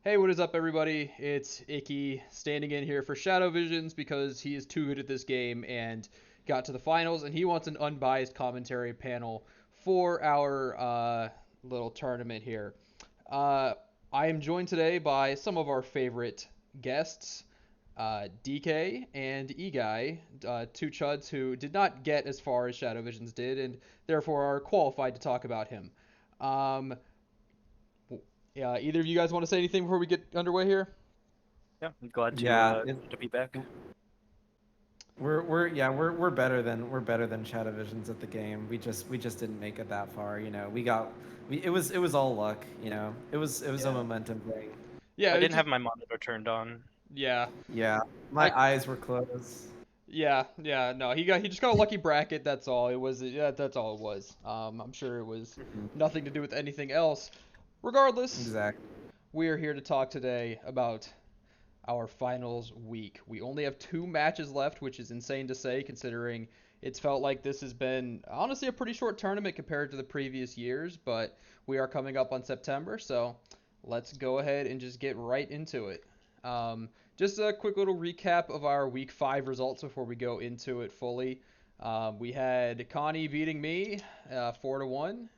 Hey, what is up, everybody? It's Icky standing in here for Shadow Visions because he is too good at this game and got to the finals, and he wants an unbiased commentary panel for our little tournament here. Uh, I am joined today by some of our favorite guests, DK and Eguy, two chuds who did not get as far as Shadow Visions did, and therefore are qualified to talk about him. Um, yeah, either of you guys want to say anything before we get underway here? Yeah, I'm glad Yeah, to be back. we're better than Shadow Visions at the game. We just didn't make it that far. It was all luck. It was a Yeah. momentum thing. Yeah, I it didn't just have my monitor turned on. yeah. Yeah, I my eyes were closed. yeah, no, he just got a lucky bracket, that's all. That's all it was. I'm sure it was Mhm. nothing to do with anything else. Regardless, Exactly. we are here to talk today about our finals week. We only have two matches left, which is insane to say considering it's felt like this has been honestly a pretty short tournament compared to the previous years, but we are coming up on September, so let's go ahead and just get right into it. Just a quick little recap of our week 5 results before we go into it fully. We had Connie beating me 4 to 1,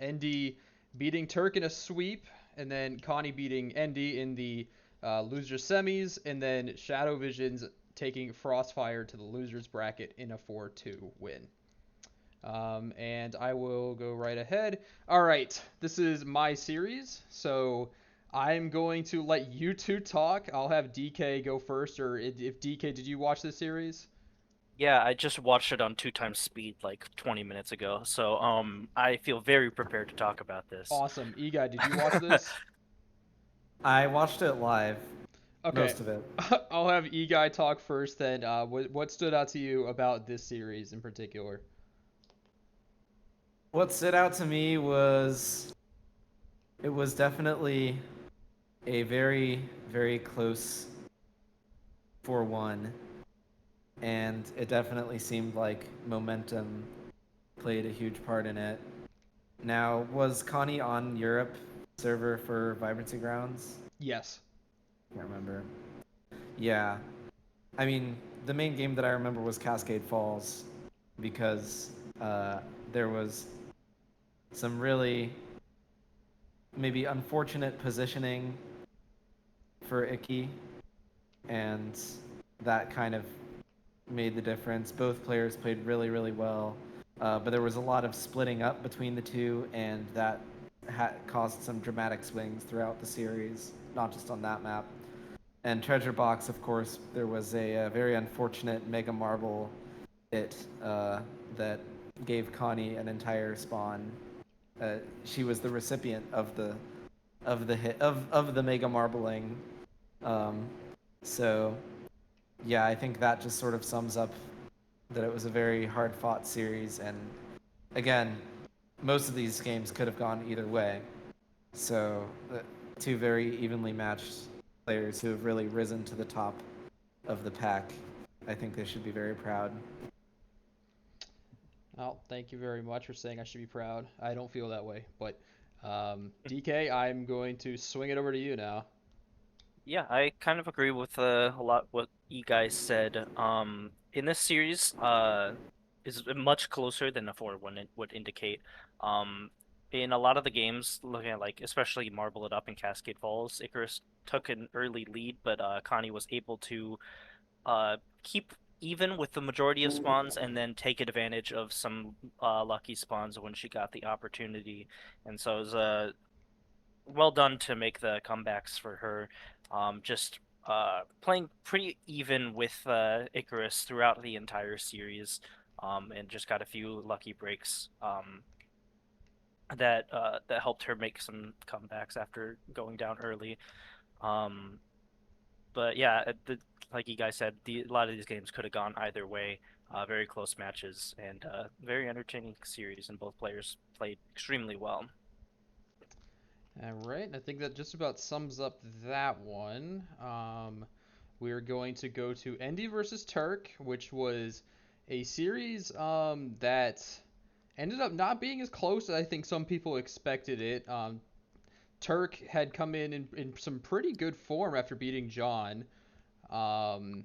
Endy beating Turk in a sweep, and then Connie beating Endy in the loser semis, and then Shadow Visions taking Frostfire to the losers bracket in a 4-2 win. And I will go right ahead. All right, this is my series, so I'm going to let you two talk. I'll have DK go first, or if DK, did you watch this series? Yeah, I just watched it on 2 times speed like 20 minutes ago, so I feel very prepared to talk about this. Awesome. Eguy, did you watch this? I watched it live, Okay. most of it. I'll have Eguy talk first then. What stood out to you about this series in particular? What stood out to me was it was definitely a very, very close 4-1, and it definitely seemed like momentum played a huge part in it. Now, was Connie on Europe server for Vibrancy Grounds? Yes. Can't remember. Yeah. I mean, the main game that I remember was Cascade Falls because uh, there was some really maybe unfortunate positioning for Icky, and that kind of made the difference. Both players played really, really well, but there was a lot of splitting up between the two, and that caused some dramatic swings throughout the series, not just on that map. And Treasure Box, of course, there was a very unfortunate Mega Marble hit that gave Connie an entire spawn. She was the recipient of the hit of the Mega Marbling. Um, so yeah, I think that just sort of sums up that it was a very hard fought series, and again, most of these games could have gone either way. So two very evenly matched players who have really risen to the top of the pack. I think they should be very proud. Well, thank you very much for saying I should be proud. I don't feel that way, but DK, I'm going to swing it over to you now. Yeah, I kind of agree with a lot what you guys said. In this series, is much closer than a 4-1 would indicate. Um, in a lot of the games, looking at like especially Marble It Up and Cascade Falls, Icarus took an early lead, but Connie was able to keep even with the majority of spawns and then take advantage of some lucky spawns when she got the opportunity. And so it was well done to make the comebacks for her. Just playing pretty even with Icarus throughout the entire series, and just got a few lucky breaks that helped her make some comebacks after going down early. Um, but yeah, like you guys said, a lot of these games could have gone either way. Very close matches and very entertaining series, and both players played extremely well. All right, I think that just about sums up that one. We're going to go to Endy versus Turk, which was a series that ended up not being as close as I think some people expected it. Turk had come in some pretty good form after beating John. Um,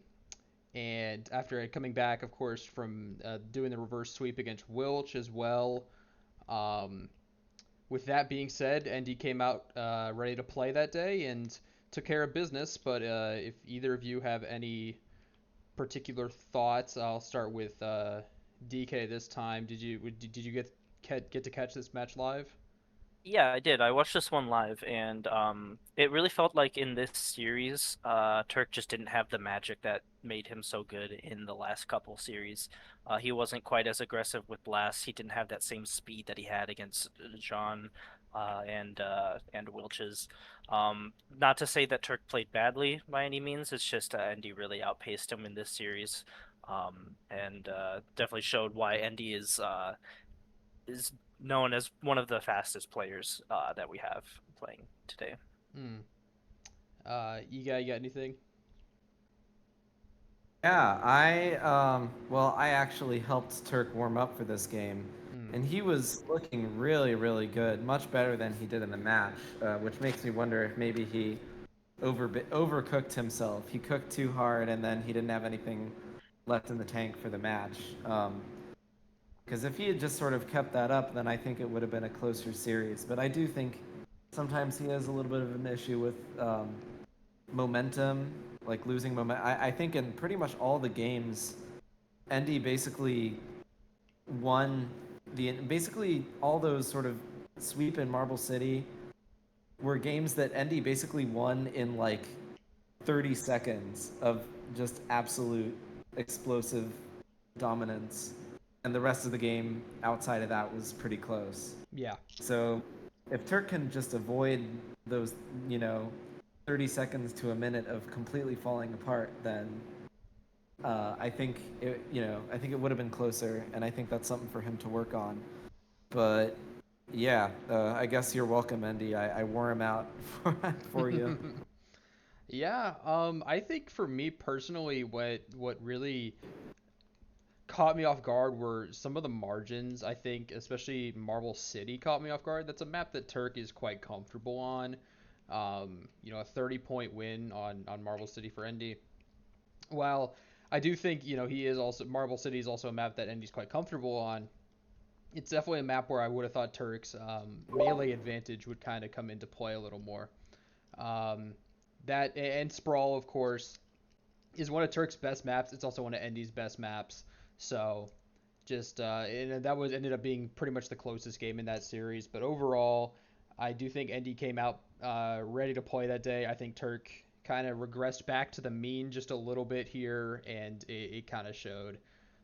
and after coming back, of course, from doing the reverse sweep against Wilch as well. Um, with that being said, Endy came out ready to play that day and took care of business. But if either of you have any particular thoughts, I'll start with DK this time. Did you get to catch this match live? Yeah, I did. I watched this one live, and it really felt like in this series, Turk just didn't have the magic that made him so good in the last couple series. He wasn't quite as aggressive with blasts. He didn't have that same speed that he had against John and Wilches. Not to say that Turk played badly by any means. It's just Endy really outpaced him in this series, and definitely showed why Endy is known as one of the fastest players that we have playing today. Hmm. You got anything? Yeah, I actually helped Turk warm up for this game, Hmm. and he was looking really, really good, much better than he did in the match, which makes me wonder if maybe he overcooked himself. He cooked too hard, and then he didn't have anything left in the tank for the match. Because if he had just sort of kept that up, then I think it would have been a closer series. But I do think sometimes he has a little bit of an issue with momentum, like losing momentum. I think in pretty much all the games, Endy basically won basically all those sort of sweep in Marble City were games that Endy basically won in like 30 seconds of just absolute explosive dominance. And the rest of the game outside of that was pretty close. Yeah. So if Turk can just avoid those, 30 seconds to a minute of completely falling apart, then I think I think it would have been closer, and I think that's something for him to work on. But yeah, I guess you're welcome, Endy. I wore him out for you. Yeah, I think for me personally, what really caught me off guard were some of the margins. I think especially Marble City caught me off guard. That's a map that Turk is quite comfortable on. A 30-point win on Marble City for Endy. While I do think he is also Marble City is also a map that Endy's quite comfortable on. It's definitely a map where I would have thought Turk's melee advantage would kind of come into play a little more. Um, that and Sprawl, of course, is one of Turk's best maps. It's also one of Endy's best maps. So just and that was ended up being pretty much the closest game in that series. But overall, I do think Endy came out ready to play that day. I think Turk kind of regressed back to the mean just a little bit here, and it kind of showed.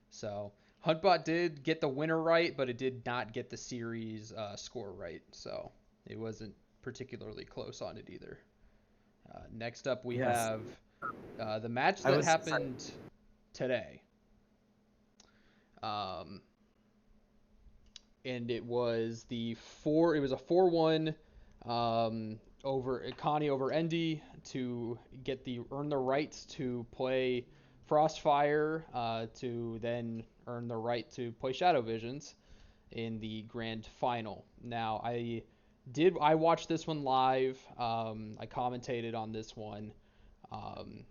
So Huntbot did get the winner right, but it did not get the series score right. So it wasn't particularly close on it either. Next up, we Yes, have the match I that was. happened today. Um, and it was it was a 4-1 over Connie over Endy to earn the right to play Frostfire, to then earn the right to play Shadow Visions in the grand final. Now I watched this one live. I commentated on this one. Um,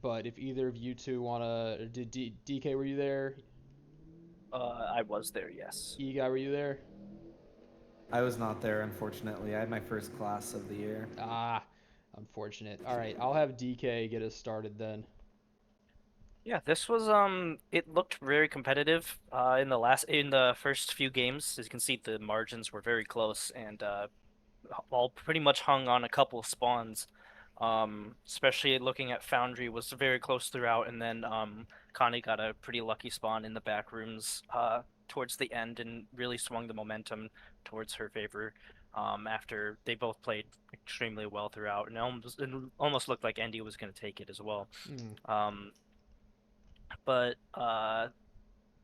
but if either of you two wanna, DK, were you there? I was there, yes. Guy, were you there? I was not there, unfortunately. I had my first class of the year. Ah, unfortunate. All right, I'll have DK get us started then. Yeah, this was it looked very competitive in the first few games. As you can see, the margins were very close and all pretty much hung on a couple of spawns. Especially looking at Foundry was very close throughout, and then Connie got a pretty lucky spawn in the back rooms towards the end and really swung the momentum towards her favor. After they both played extremely well throughout, and it almost looked like Endy was going to take it as well. Mm, Um, but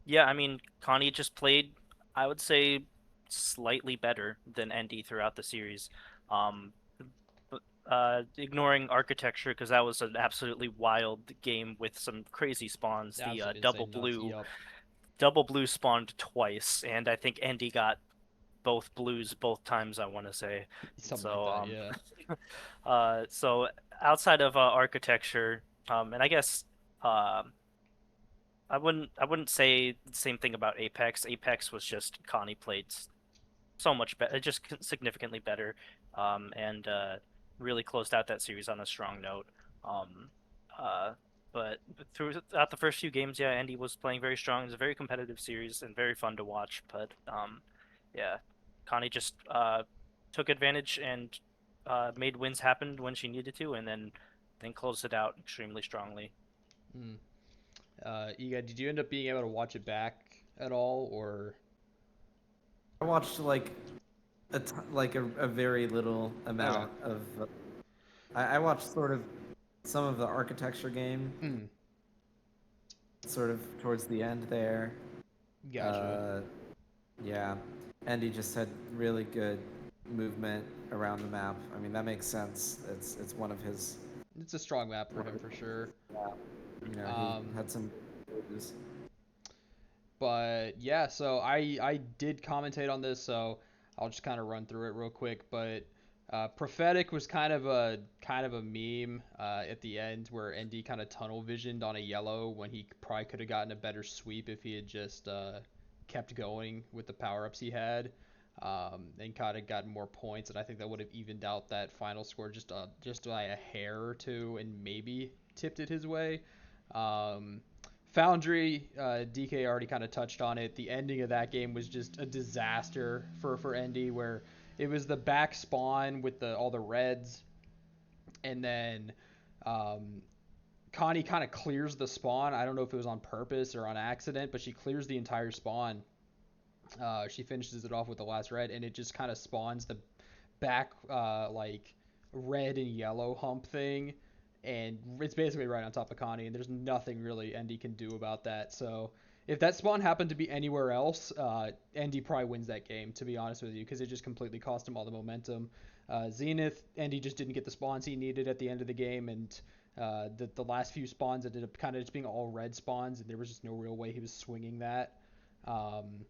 yeah, I mean, Connie just played, I would say, slightly better than Endy throughout the series. Um, Ignoring architecture because that was an absolutely wild game with some crazy spawns. The absolutely insane nuts. Yep. double blue spawned twice, and I think Endy got both blues both times, I want to say. Something like So that, yeah. so outside of architecture, and I guess um I wouldn't say the same thing about Apex. Apex was just Connie played so much better, just significantly better, and really closed out that series on a strong note. Um, uh, but throughout the first few games, yeah, Andy was playing very strong. It was a very competitive series and very fun to watch. But yeah, Connie just took advantage and made wins happen when she needed to, and then closed it out extremely strongly. Mm. Ega, did you end up being able to watch it back at all, or? I watched like a very little Okay. amount of. I watched sort of some of the architecture game, Mm. sort of towards the end there. Gotcha. Uh, yeah, and he just had really good movement around the map. I mean, that makes sense. It's one of his. It's a strong map for One of him his for sure. you know, he Um, had some. Moves. but yeah, so I did commentate on this, so I'll just kind of run through it real quick. But prophetic was kind of a meme at the end where ND kind of tunnel visioned on a yellow when he probably could have gotten a better sweep if he had just kept going with the power ups he had. And kind of gotten more points, and I think that would have evened out that final score just by a hair or two, and maybe tipped it his way. Um, Foundry, DK already kind of touched on it. The ending of that game was just a disaster for ND, where it was the back spawn with all the reds, and then um, Connie kind of clears the spawn. I don't know if it was on purpose or on accident, but she clears the entire spawn. She finishes it off with the last red, and it just kind of spawns the back like red and yellow hump thing, and it's basically right on top of Connie, and there's nothing really ND can do about that. So if that spawn happened to be anywhere else, ND probably wins that game, to be honest with you, because it just completely cost him all the momentum. Zenith, ND just didn't get the spawns he needed at the end of the game, and the last few spawns ended up kind of just being all red spawns, and there was just no real way he was swinging that. Um,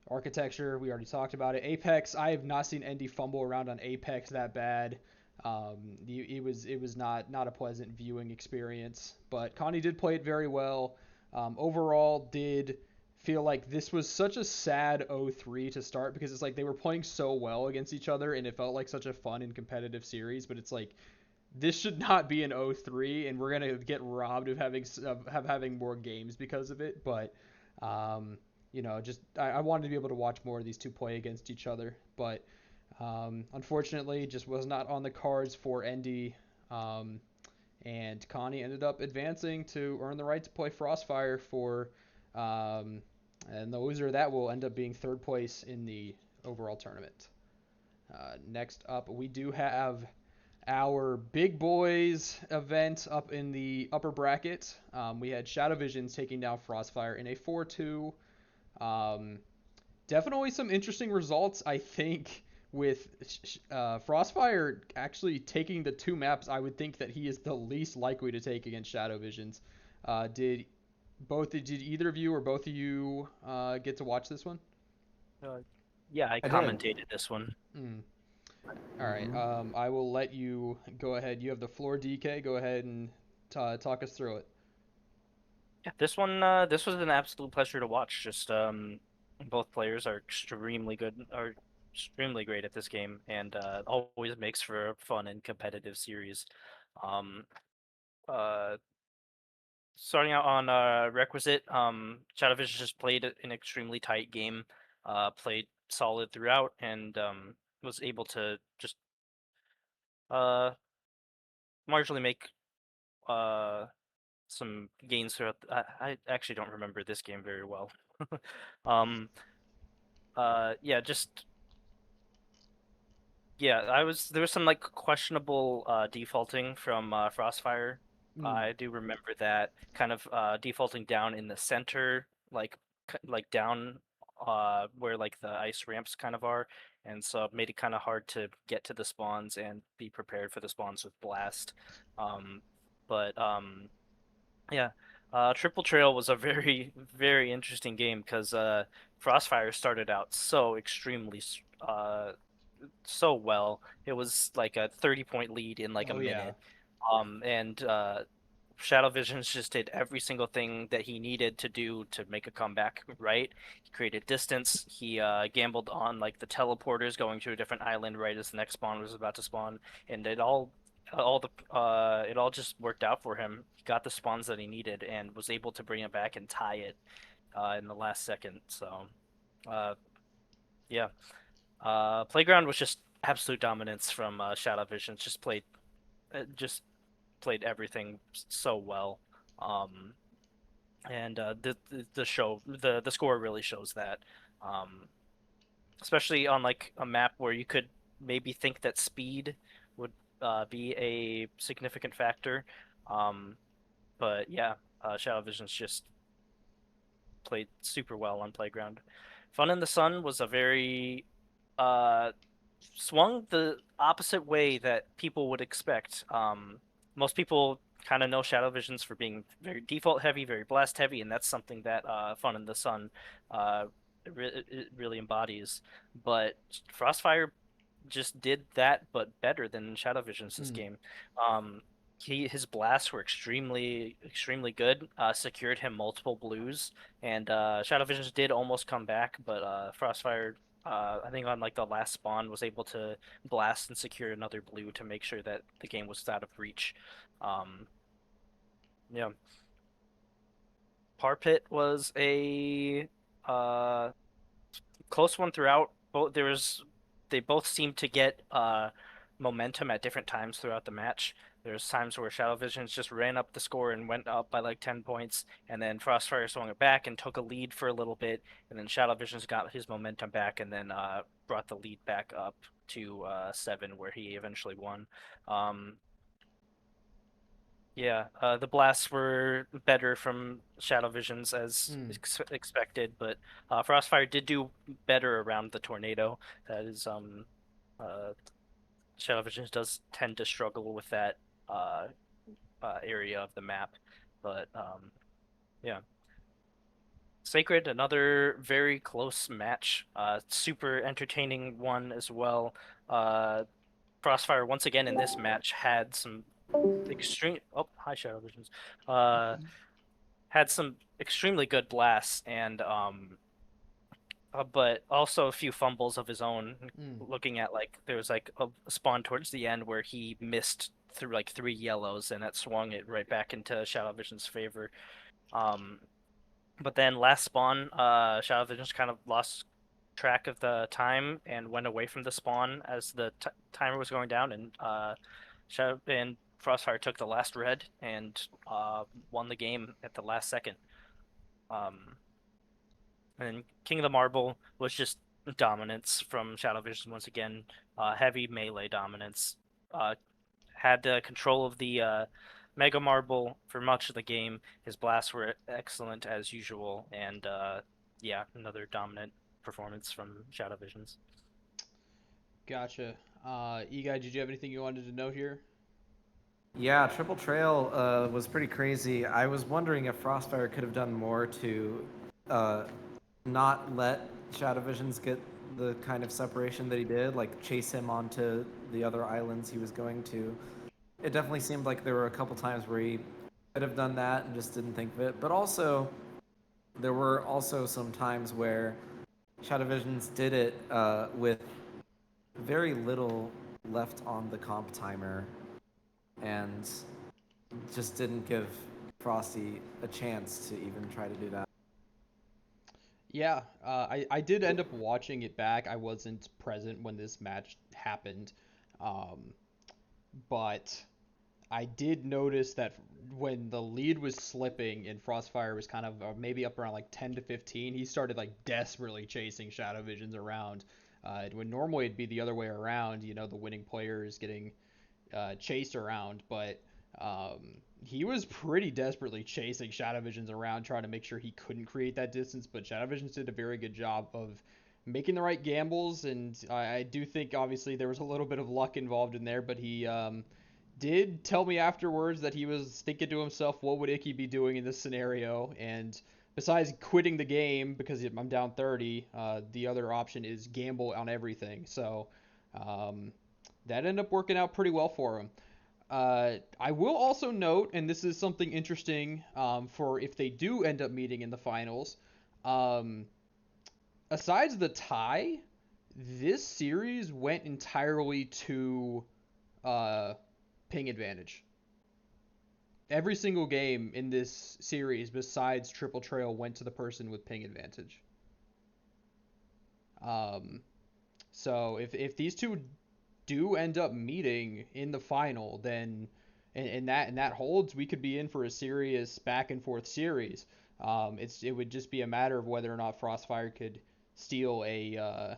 Architecture, we already talked about it. Apex, I have not seen ND fumble around on Apex that bad. It was not a pleasant viewing experience, but Connie did play it very well. Overall, did feel like this was such a sad 0-3 to start because it's like they were playing so well against each other and it felt like such a fun and competitive series, but it's like this should not be an 0-3 and we're gonna get robbed of having more games because of it. But um, just I wanted to be able to watch more of these two play against each other, but unfortunately, just was not on the cards for ND. Um, and Connie ended up advancing to earn the right to play Frostfire um, and the loser of that will end up being third place in the overall tournament. Next up, we do have our big boys event up in the upper bracket. We had Shadow Visions taking down Frostfire in a 4-2. Um, Definitely some interesting results, I think, with Frostfire actually taking the two maps. I would think that he is the least likely to take against Shadow Visions. Did either of you or both of you get to watch this one? Uh, yeah, I I did. commentated this one. Mm. All right. Hmm. I will let you go ahead. You have the floor, DK. Go ahead and talk us through it. Yeah, this was an absolute pleasure to watch. Just both players are extremely great at this game, and always makes for a fun and competitive series. Um, uh, Starting out on Requisite, Shadowfish just played an extremely tight game, played solid throughout, and was able to just uh marginally make uh some gains throughout. I actually don't remember this game very well. Um, yeah, just yeah, there was some like questionable defaulting from Frostfire. Mm. I do remember that kind of defaulting down in the center, like down where like the ice ramps kind of are, and so it made it kind of hard to get to the spawns and be prepared for the spawns with blast. Um, but yeah. Triple Trail was a very, very interesting game because Frostfire started out so extremely so well. It was like a 30-point lead in like a Oh yeah. minute. And Shadow Visions just did every single thing that he needed to do to make a comeback, right? He created distance. He gambled on like the teleporters going to a different island right as the next spawn was about to spawn, and it all just worked out for him. He got the spawns that he needed and was able to bring it back and tie it in the last second. So, uh, yeah. Playground was just absolute dominance from Shadow Visions. Just played everything so well. Um, and the score really shows that. Um, Especially on like a map where you could maybe think that speed would be a significant factor. Um, but yeah, Shadow Visions just played super well on Playground. Fun in the Sun was a very uh, swung the opposite way that people would expect. Most people kind of know Shadow Visions for being very default heavy, very blast heavy, and that's something that Fun in the Sun uh, it really embodies. But Frostfire just did that, but better than Shadow Visions this Hmm. game. Um, his blasts were extremely good. Secured him multiple blues, and Shadow Visions did almost come back, but Frostfire, I think on like the last spawn, was able to blast and secure another blue to make sure that the game was out of reach. Um, yeah, Parpit was a uh, close one throughout. They both seemed to get momentum at different times throughout the match. There's times where Shadow Visions just ran up the score and went up by like 10 points, and then Frostfire swung it back and took a lead for a little bit, and then Shadow Visions got his momentum back and then brought the lead back up to 7, where he eventually won. Um, yeah, the blasts were better from Shadow Visions as Hmm. expected, but Frostfire did do better around the tornado. That is, uh, Shadow Visions does tend to struggle with that uh, area of the map, but yeah. Sacred, another very close match, super entertaining one as well. Uh, Crossfire once again in this match had some extreme. Oh, hi Shadow Visions. Uh, had some extremely good blasts and but also a few fumbles of his own. Hmm. Looking at like there was like a spawn towards the end where he missed through like 3 yellows and that swung it right back into Shadow Vision's favor. Um, but then last spawn, Shadow Vision kind of lost track of the time and went away from the spawn as the timer was going down, and Shadow and Frostfire took the last red and won the game at the last second. Um, and King of the Marble was just dominance from Shadow Vision once again, heavy melee dominance. Uh, had control of the Mega Marble for much of the game. His blasts were excellent as usual, and yeah, another dominant performance from Shadow Visions. Gotcha. Eguy, did you have anything you wanted to note here? Yeah, Triple Trail was pretty crazy. I was wondering if Frostfire could have done more to uh, not let Shadow Visions get the kind of separation that he did, like chase him onto the other islands he was going to. It definitely seemed like there were a couple times where he could have done that and just didn't think of it. But also, there were also some times where Shadow Visions did it with very little left on the comp timer and just didn't give Frosty a chance to even try to do that. Yeah, I did end up watching it back. I wasn't present when this match happened, um, but I did notice that when the lead was slipping and Frostfire was kind of maybe up around like 10 to 15, he started like desperately chasing Shadow Visions around. When normally it'd be the other way around, the winning player is getting chased around, but he was pretty desperately chasing Shadow Visions around, trying to make sure he couldn't create that distance. But Shadow Visions did a very good job of making the right gambles, and I do think obviously there was a little bit of luck involved in there, but he did tell me afterwards that he was thinking to himself, what would Icky be doing in this scenario? And besides quitting the game because I'm down 30, the other option is gamble on everything. So um, that ended up working out pretty well for him. I will also note, and this is something interesting for if they do end up meeting in the finals. Um, Asides the tie, this series went entirely to uh, ping advantage. Every single game in this series, besides Triple Trail, went to the person with ping advantage. Um, so if these two do end up meeting in the final, then and that holds, we could be in for a serious back and forth series. It would just be a matter of whether or not Frostfire could steal a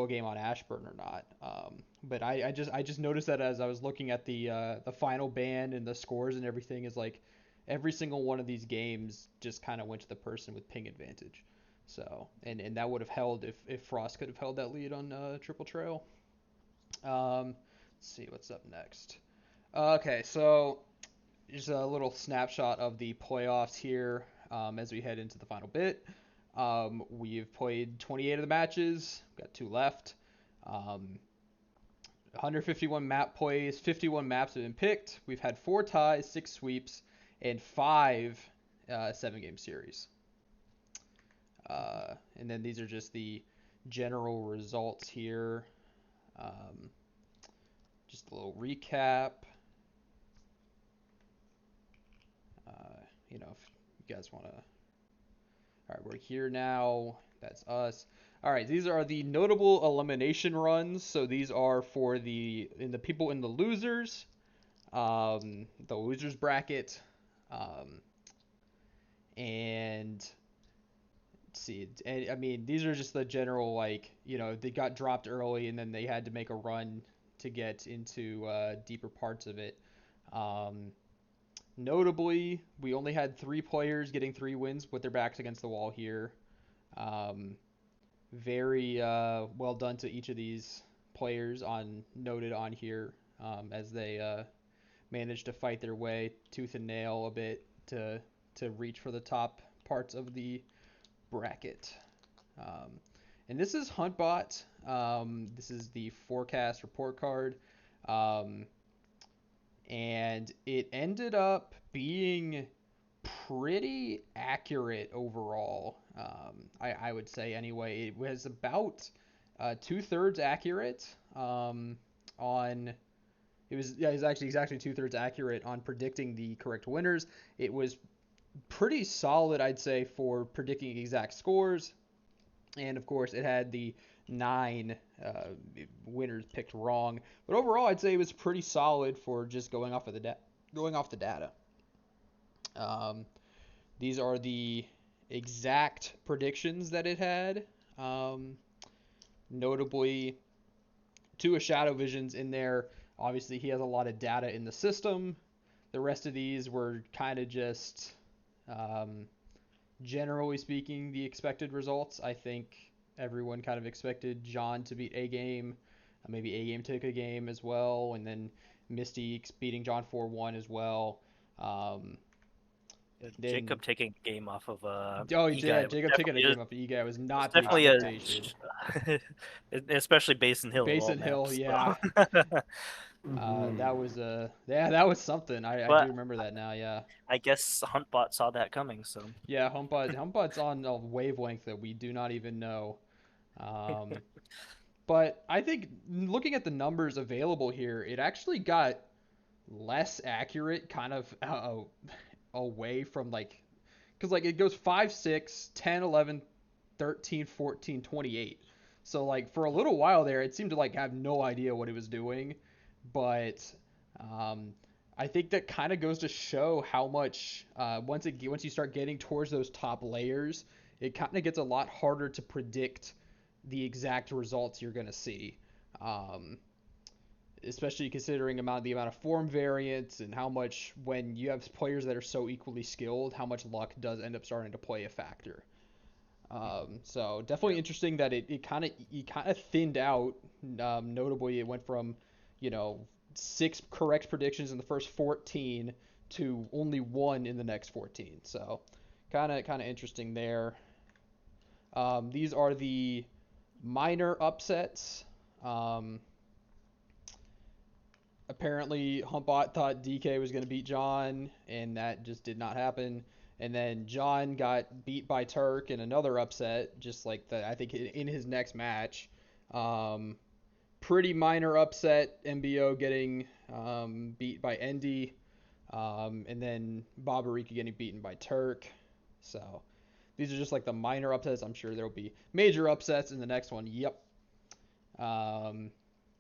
game on Ashburn or not. But I just noticed that as I was looking at the final band and the scores and everything, is like every single one of these games just kind of went to the person with ping advantage. So and that would have held if Frost could have held that lead on Triple Trail. Let's see what's up next. Okay, so just a little snapshot of the playoffs here as we head into the final bit. We've played 28 of the matches, got two left. 151 map plays, 51 maps have been picked. We've had 4 ties, 6 sweeps, and 5 7-game series. And then these are just the general results here. Just a little recap. If you guys want to. All right, we're here now. That's us. All right, these are the notable elimination runs. So these are for the people in the losers, the losers bracket, and let's see. And, I mean, these are just the general they got dropped early and then they had to make a run to get into deeper parts of it. Notably, we only had 3 players getting 3 wins with their backs against the wall here. Very well done to each of these players noted on here as they managed to fight their way tooth and nail a bit to reach for the top parts of the bracket. And this is Huntbot. This is the forecast report card. And it ended up being pretty accurate overall. I would say anyway. It was about 2/3 accurate on. It was actually exactly 2/3 accurate on predicting the correct winners. It was pretty solid, I'd say, for predicting exact scores. And of course, it had the 9 winners picked wrong. But overall, I'd say it was pretty solid for just going off the data. These are the exact predictions that it had. Notably, 2 of Shadow Vision's in there. Obviously, he has a lot of data in the system. The rest of these were kind of just, generally speaking, the expected results. I think everyone kind of expected John to beat A Game. Maybe A Game took a game as well, and then Misty beating John 4-1 as well. Jacob taking a game off of Yeah, Eguy Jacob taking a game off of Eguy was not the definitely expectation. Especially Basin Hill. Basin Hill, maps, yeah. Mhm. That was something. I do remember that now. Yeah. I guess Huntbot saw that coming, so. Yeah, Humpbot's on a wavelength that we do not even know. But I think looking at the numbers available here, it actually got less accurate, kind of away from because it goes 5, 6, 10, 11, 13, 14, 28. So for a little while there, it seemed to have no idea what it was doing. But I think that kind of goes to show how much once you start getting towards those top layers, it kind of gets a lot harder to predict the exact results you're going to see. Especially considering the amount of form variance and how much, when you have players that are so equally skilled, how much luck does end up starting to play a factor. So definitely interesting that it kind of thinned out. Notably, it went from 6 correct predictions in the first 14 to only 1 in the next 14. So kind of interesting there. These are the minor upsets. Apparently, Humpbot thought DK was going to beat John, and that just did not happen. And then John got beat by Turk in another upset, just like I think in his next match. Pretty minor upset, MBO getting beat by Endy, and then Babarika getting beaten by Turk. So these are just like the minor upsets. I'm sure there will be major upsets in the next one. Yep.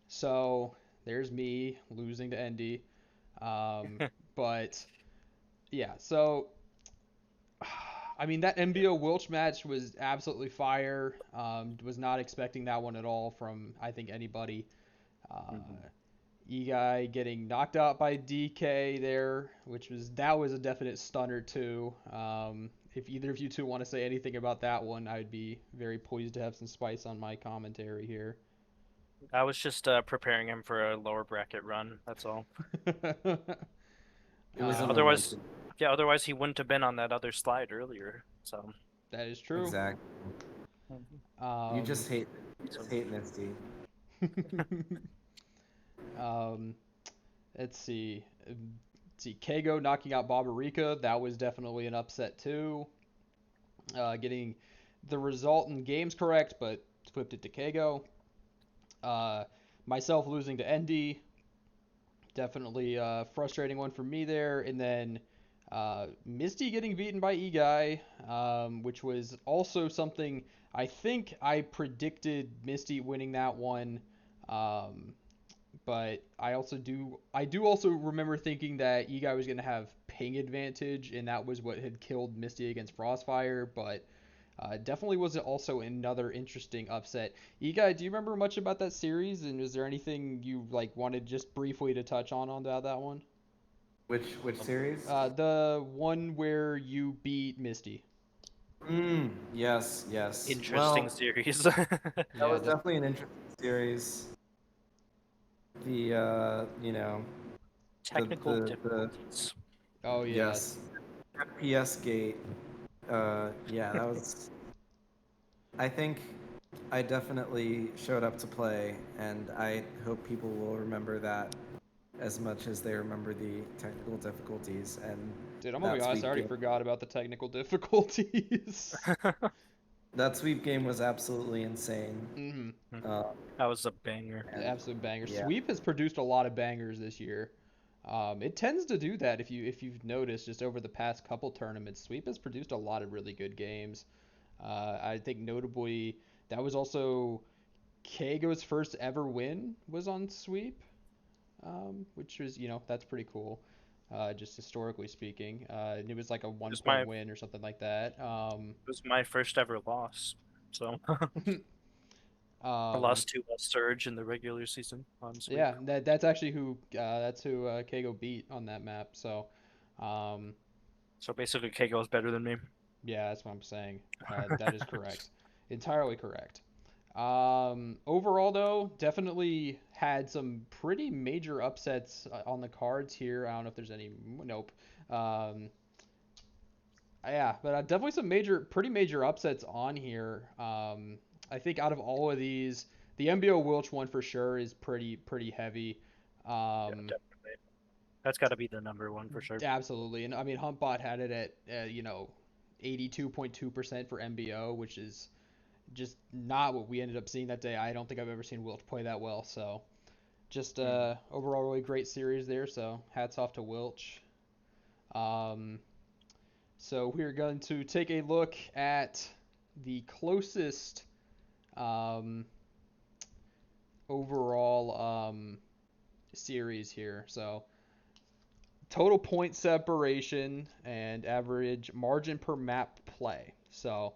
So there's me losing to Endy. But yeah, so I mean that MBO Wilch match was absolutely fire. Was not expecting that one at all from I think anybody. E-Guy getting knocked out by DK there, that was a definite stunner too. If either of you two want to say anything about that one, I'd be very pleased to have some spice on my commentary here. I was just preparing him for a lower bracket run. That's all. It was Otherwise, unrelated. yeah. Otherwise, he wouldn't have been on that other slide earlier. So. That is true. Exactly. You just hate Misty. Let's see. Kago knocking out Babarika. That was definitely an upset too. Getting the result in games correct, but flipped it to Kago. Myself losing to Endy. Definitely a frustrating one for me there. And then Misty getting beaten by E-Guy, which was also something I think I predicted Misty winning that one. But I do also remember thinking that E-Guy was going to have ping advantage, and that was what had killed Misty against Frostfire, but definitely was also another interesting upset. E-Guy, do you remember much about that series, and is there anything you wanted just briefly to touch on about that one? Which series? The one where you beat Misty. Yes. Interesting Well, series. that was definitely an interesting series. The Technical the difficulties. Oh yes, FPS gate. Yeah, that was. I think I definitely showed up to play, and I hope people will remember that as much as they remember the technical difficulties. And Dude, I'm gonna be honest, I already forgot about the technical difficulties. That sweep game was absolutely insane. Mm-hmm. That was a banger. Absolute banger. Yeah. Sweep has produced a lot of bangers this year. It tends to do that if you've noticed just over the past couple tournaments. Sweep has produced a lot of really good games. I think notably that was also Kago's first ever win was on Sweep, which was that's pretty cool. Just historically speaking, it was like a 1 point win or something like that. It was my first ever loss, so I lost to Surge in the regular season on Sweep. Yeah, that's actually who Kago beat on that map. So, so basically, Kago is better than me. Yeah, that's what I'm saying. That is correct, entirely correct. Overall, though, definitely had some pretty major upsets on the cards here. I don't know if there's any. Nope. Yeah, but definitely some pretty major upsets on here. I think out of all of these, the MBO Wilch one for sure is pretty heavy. Yeah, definitely. That's got to be the number one for sure. Absolutely, and I mean Humpbot had it at 82.2% for MBO, which is just not what we ended up seeing that day. I don't think I've ever seen Wilch play that well. So just overall really great series there. So hats off to Wilch. So we're going to take a look at the closest overall series here. So total point separation and average margin per map play. So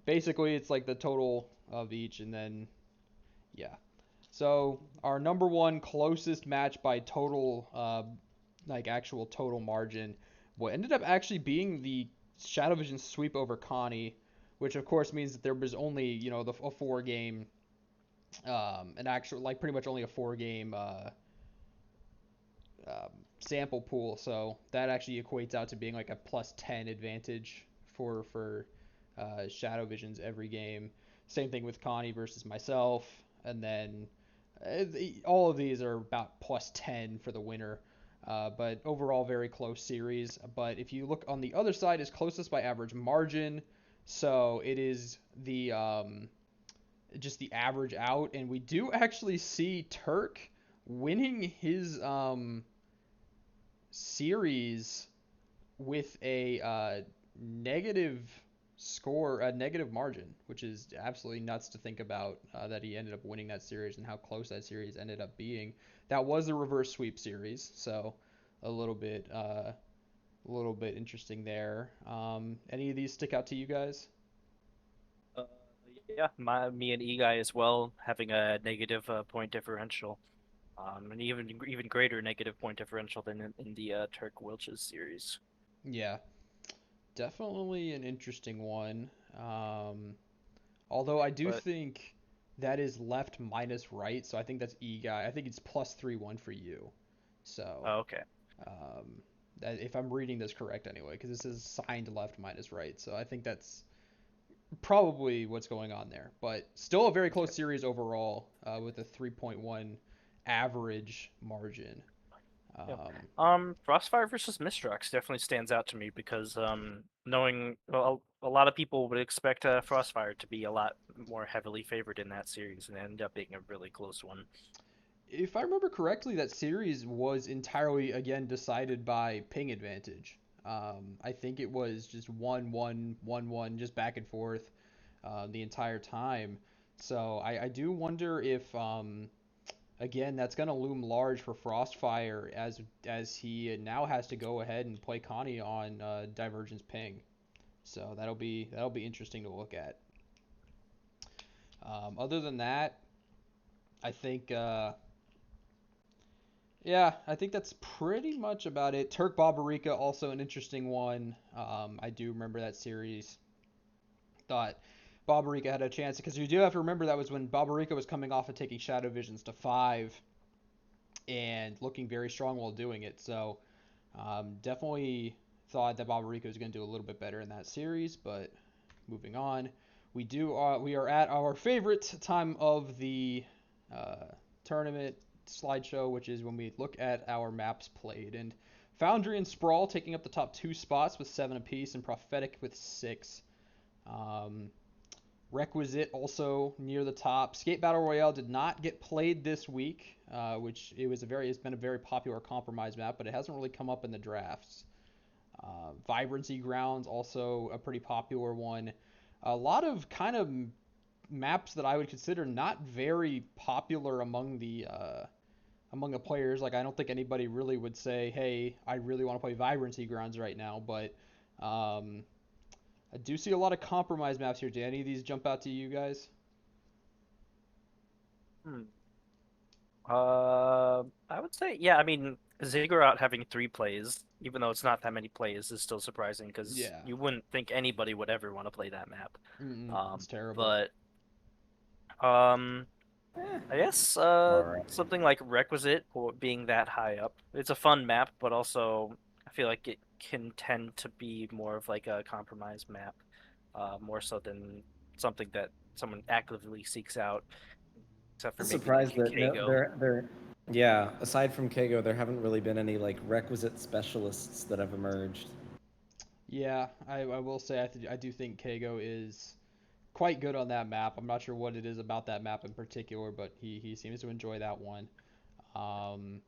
basically it's like the total of each, and then yeah. So our number one closest match by total actual total margin, what ended up actually being the Shadow Vision sweep over Connie, which of course means that there was only a 4 game an actual pretty much only a 4 game sample pool, so that actually equates out to being like a plus 10 advantage for Shadow Visions every game. Same thing with Connie versus myself, and then all of these are about plus 10 for the winner. But overall, very close series. But if you look on the other side, is closest by average margin. So it is the just the average out, and we do actually see Turk winning his series with a negative score, a negative margin, which is absolutely nuts to think about that he ended up winning that series and how close that series ended up being. That was a reverse sweep series, so a little bit interesting there. Any of these stick out to you guys? Uh, yeah, me and E-Guy as well, having a negative point differential. An even greater negative point differential than in the Turk Wilches series. Yeah, definitely an interesting one. Although I do But think that is left minus right, so I think that's E guy. I think it's plus 3-1 for you. So, okay, um, if I'm reading this correct anyway, because this is signed left minus right, so I think that's probably what's going on there. But still a very close okay, series overall with a 3.1 average margin. yeah. Um, Frostfire versus Mistrox definitely stands out to me because knowing a lot of people would expect Frostfire to be a lot more heavily favored in that series, and it ended up being a really close one. if I remember correctly, that series was entirely again decided by ping advantage. I think it was just 1-1, 1-1, just back and forth the entire time. So I do wonder if again that's going to loom large for Frostfire as he now has to go ahead and play Connie on Divergence ping. So that'll be interesting to look at. Other than that, I think yeah, I think that's pretty much about it. Turk Barbarica, also an interesting one. I do remember that series. Thought Barbarica had a chance because you do have to remember that was when Barbarica was coming off of taking Shadow Visions to 5 and looking very strong while doing it. So definitely thought that Barbarica was going to do a little bit better in that series. But moving on, we are at our favorite time of the uh, tournament slideshow, which is when we look at our maps played. And Foundry and Sprawl taking up the top two spots with 7 apiece, and Prophetic with 6. Um, Requisite also near the top. Skate Battle Royale did not get played this week, which it's been a very popular compromise map, but it hasn't really come up in the drafts. Vibrancy Grounds also a pretty popular one. A lot of kind of maps that I would consider not very popular among the players. Like I don't think anybody really would say, "Hey, I really want to play Vibrancy Grounds right now." But um, I do see a lot of compromise maps here. Do any of these jump out to you guys? Hmm. I would say, yeah, I mean, Ziggurat having 3 plays, even though it's not that many plays, is still surprising because Yeah, you wouldn't think anybody would ever want to play that map. it's terrible. But um, Eh, I guess all right. something like Requisite or being that high up, it's a fun map, but also I feel like it can tend to be more of like a compromise map, more so than something that someone actively seeks out, except for I'm maybe like surprised that no, Kago. there. Yeah, aside from Kago, there haven't really been any like requisite specialists that have emerged. Yeah, I will say I do think Kago is quite good on that map. I'm not sure what it is about that map in particular, but he seems to enjoy that one. Um,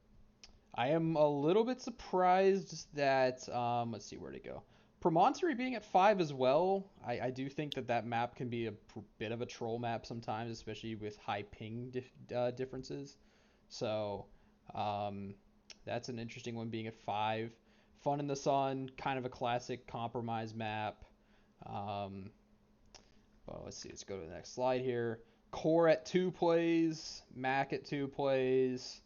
I am a little bit surprised that let's see where to go. Promontory being at 5 as well. I do think that that map can be a bit of a troll map sometimes, especially with high ping differences. So um, that's an interesting one being at 5. Fun in the Sun, kind of a classic compromise map. Um, well, let's see. Let's go to the next slide here. Core at 2 plays. Mac at 2 plays.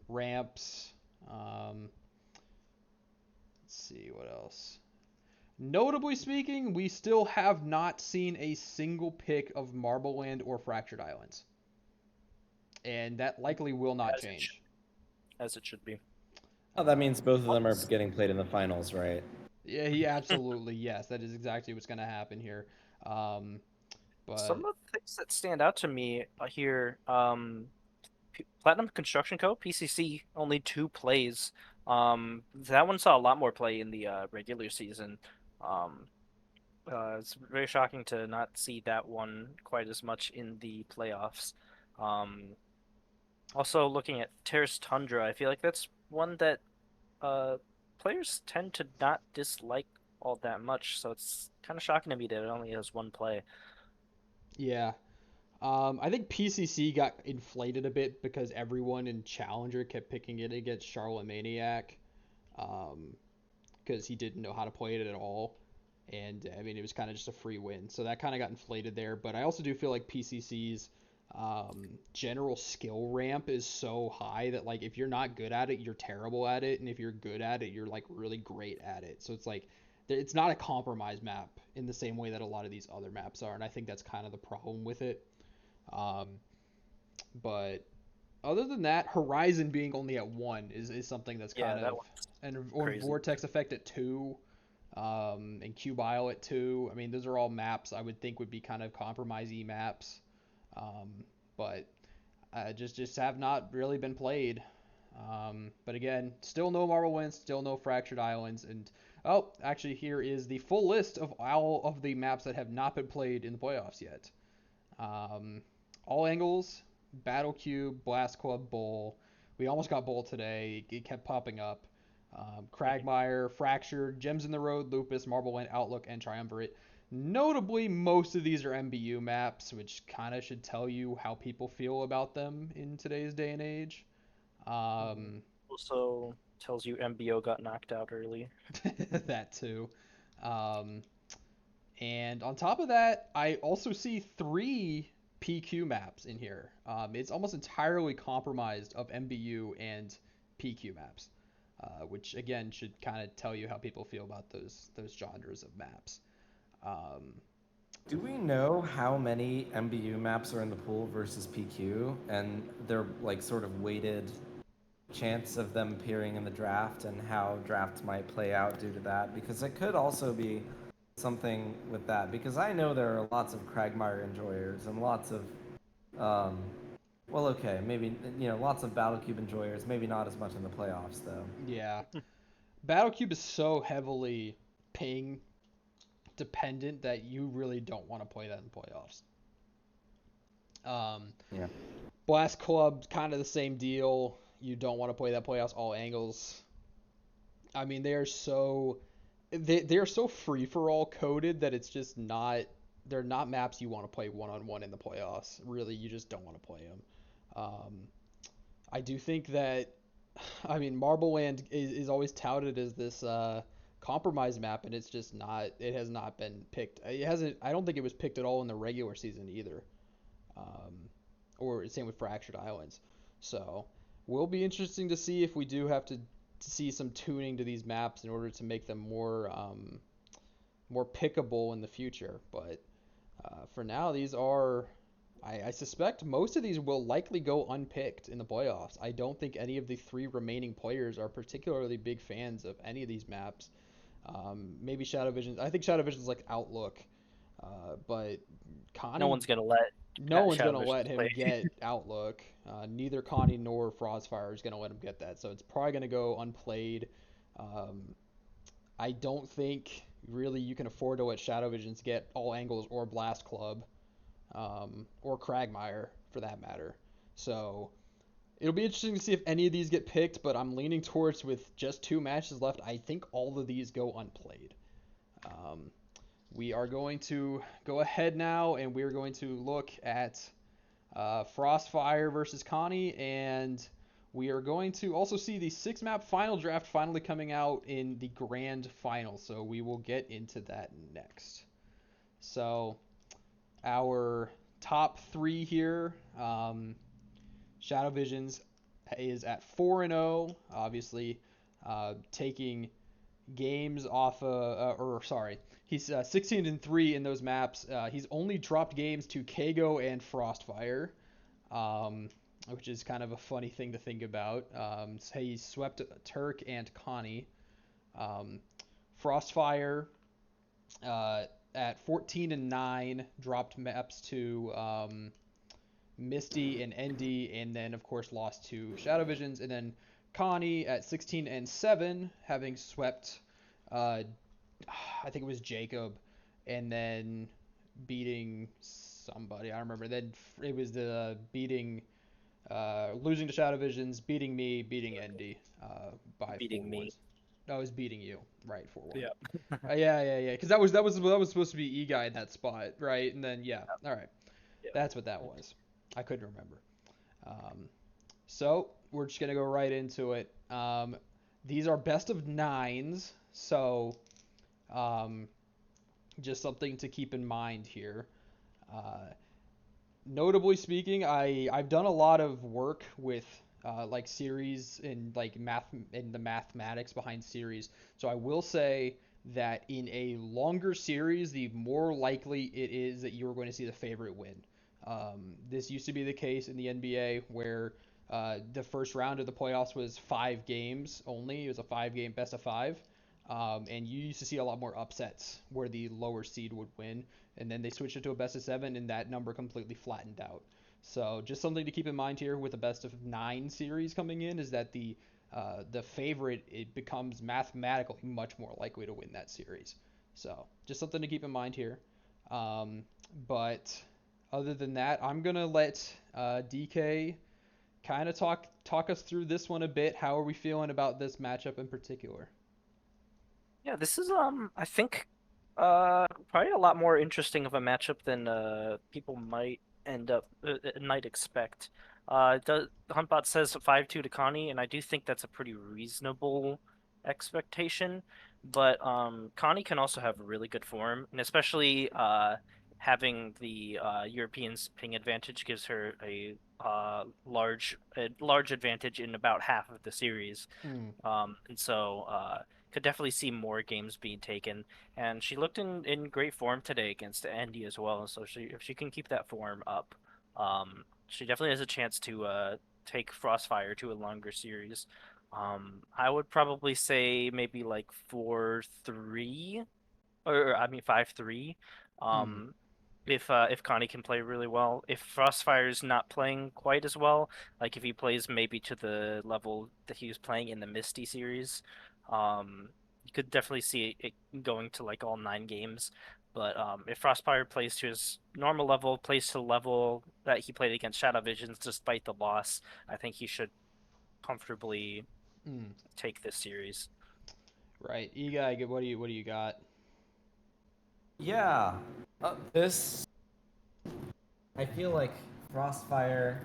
Ramps. Um, let's see what else. Notably speaking, we still have not seen a single pick of Marble Land or Fractured Islands, and that likely will not As it should. change. as it should be. Oh, that means both of them are Once- getting played in the finals, right? Yeah, he absolutely, yes, that is exactly what's going to happen here. Um, Some but of the things that stand out to me here, Platinum Construction Co. (PCC) only 2 plays. That one saw a lot more play in the regular season. Um, it's very shocking to not see that one quite as much in the playoffs. Um, Also, looking at Terrace Tundra, I feel like that's one that uh, players tend to not dislike all that much. So it's kind of shocking to me that it only has 1 play. yeah, I think PCC got inflated a bit because everyone in Challenger kept picking it against Charlotte Maniac, um, because he didn't know how to play it at all. And I mean, it was kind of just a free win. So that kind of got inflated there. But I also do feel like PCC's general skill ramp is so high that like if you're not good at it, you're terrible at it, and if you're good at it, you're like really great at it. So it's like it's not a compromise map in the same way that a lot of these other maps are, and I think that's kind of the problem with it. Um, but other than that, Horizon being only at 1 is something that's Yeah, kind that of one's and or crazy. Vortex Effect at 2, and Cubile at 2. I mean, those are all maps I would think would be kind of compromisey maps, um, but just have not really been played. But again, still no Marble Winds, still no Fractured Islands, and oh, actually here is the full list of all of the maps that have not been played in the playoffs yet. Um, all Angles, Battle Cube, Blast Club, Bowl. We almost got Bowl today. It kept popping up. Cragmire, Fractured, Gems in the Road, Lupus, Marble Wind, Outlook, and Triumvirate. Notably, most of these are MBU maps, which kind of should tell you how people feel about them in today's day and age. Mhm. Um, Also tells you MBO got knocked out early. that too. Um, And on top of that, I also see 3 PQ maps in here. It's almost entirely compromised of MBU and PQ maps, which again should kind of tell you how people feel about those genres of maps. Um, Do we know how many MBU maps are in the pool versus PQ and their like sort of weighted chance of them appearing in the draft and how drafts might play out due to that? Because it could also be something with that. Because I know there are lots of Cragmire enjoyers and lots of, um, well, okay, maybe lots of Battlecube enjoyers. Maybe not as much in the playoffs though. yeah, Battlecube is so heavily ping dependent that you really don't want to play that in playoffs. Um, Yeah. Blast Club, kind of the same deal. You don't want to play that playoffs all angles. I mean, they're so free for all coded that it's just not they're not maps you want to play one on one in the playoffs. Really, you just don't want to play them. Um, I do think that I mean Marble Land is always touted as this compromise map, and it's just not. It has not been picked. It hasn't. I don't think it was picked at all in the regular season either. Um, or same with Fractured Islands. So will be interesting to see if we do have to see some tuning to these maps in order to make them more pickable in the future. But for now, these are. I suspect most of these will likely go unpicked in the playoffs. I don't think any of the 3 remaining players are particularly big fans of any of these maps. Maybe Shadow Vision. I think Shadow Vision's like Outlook, but No Connie one's gonna let no one's Shadow gonna Visions let him play. get Outlook. Neither Connie nor Frostfire is gonna let him get that. So it's probably gonna go unplayed. Um, I don't think really you can afford to let Shadow Visions get All Angles or Blast Club, or Cragmire for that matter. So it'll be interesting to see if any of these get picked. But I'm leaning towards with just 2 matches left. I think all of these go unplayed. Um, we are going to go ahead now, and we're going to look at Frostfire versus Connie, and we are going to also see the 6 map final draft finally coming out in the grand final. So we will get into that next. So our top 3 here, Shadow Visions is at 4-0, obviously taking games off or sorry, he's 16-3 in those maps. He's only dropped games to Kago and Frostfire. Um, which is kind of a funny thing to think about. So he swept Turk and Connie. Um, Frostfire uh, at 14-9 dropped maps to Misty and Endy, and then of course lost to Shadow Visions, and then Connie at 16-7, having swept, uh, I think it was Jacob, and then beating somebody. I don't remember. Then it was the beating, losing to Shadow Visions, beating me, beating Endy by four Beating me. ones. No, I was beating you, right? 4-1. Yeah. Yeah. Because that was supposed to be E guy in that spot, right? And then yeah, all right, Yeah. that's what that was. I couldn't remember. Um, so we're just gonna go right into it. These are best of nines, so um, just something to keep in mind here. Uh, Notably speaking, I've done a lot of work with like series and like math and the mathematics behind series. So I will say that in a longer series, the more likely it is that you're going to see the favorite win. This used to be the case in the NBA where the first round of the playoffs was 5 games only. It was a 5 game best of five. And you used to see a lot more upsets where the lower seed would win, and then they switched it to a best of seven, and that number completely flattened out. So just something to keep in mind here with a best of nine series coming in is that the favorite, it becomes mathematically much more likely to win that series. So just something to keep in mind here. But other than that, I'm gonna let DK kind of talk us through this one a bit. How are we feeling about this matchup in particular? Yeah, this is I think probably a lot more interesting of a matchup than people might expect. Huntbot says 5-2 to Connie, and I do think that's a pretty reasonable expectation. But Connie can also have really good form, and especially having the Europeans ping advantage gives her a large advantage in about half of the series. Hmm. And so could definitely see more games being taken. And she looked in great form today against Andy as well. So if she can keep that form up, she definitely has a chance to take Frostfire to a longer series. I would probably say maybe like 4-3, or I mean 5-3. Hmm. Um, if Connie can play really well. If Frostfire is not playing quite as well, like if he plays maybe to the level that he was playing in the Misty series, you could definitely see it going to like all 9 games. But if Frostfire plays to his normal level, plays to the level that he played against Shadow Visions despite the loss, I think he should comfortably Hmm. take this series. Right. Eguy, what do you got? Yeah. This, I feel like Frostfire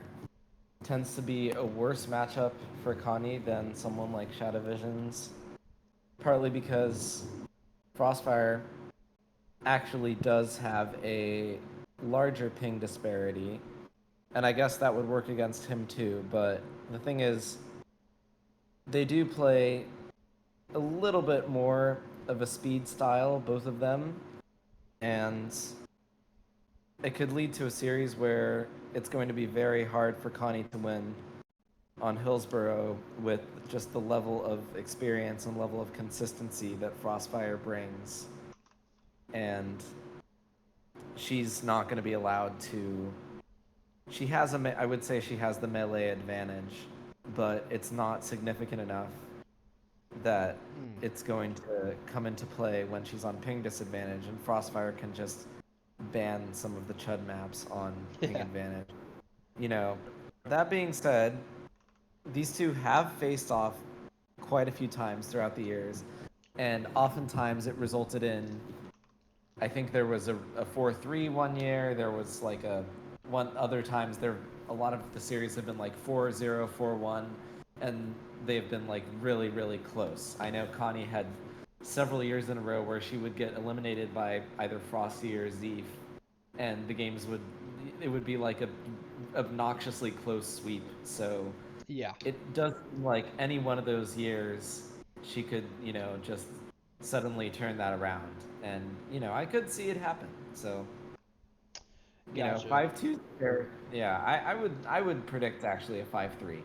tends to be a worse matchup for Connie than someone like Shadow Visions, partly because Frostfire actually does have a larger ping disparity, and I guess that would work against him too. But the thing is, they do play a little bit more of a speed style, both of them, and it could lead to a series where it's going to be very hard for Connie to win on Hillsborough with just the level of experience and level of consistency that Frostfire brings. And she's not going to be allowed to. She has I would say she has the melee advantage, but it's not significant enough that Hmm. it's going to come into play when she's on ping disadvantage, and Frostfire can just ban some of the Chud maps on ping Yeah. advantage. You know, that being said, these two have faced off quite a few times throughout the years, and oftentimes it resulted in. I think there was a 4-3 one year. There was like a one other times there. A lot of the series have been like 4-0, 4-1, and they've been like really, really close. I know Connie had several years in a row where she would get eliminated by either Frosty or Zeef, and the games would it would be like a obnoxiously close sweep. So Yeah. it does seem like any one of those years she could, just suddenly turn that around. And, I could see it happen. So Gotcha. 5-2. Yeah, I would predict actually a 5-3.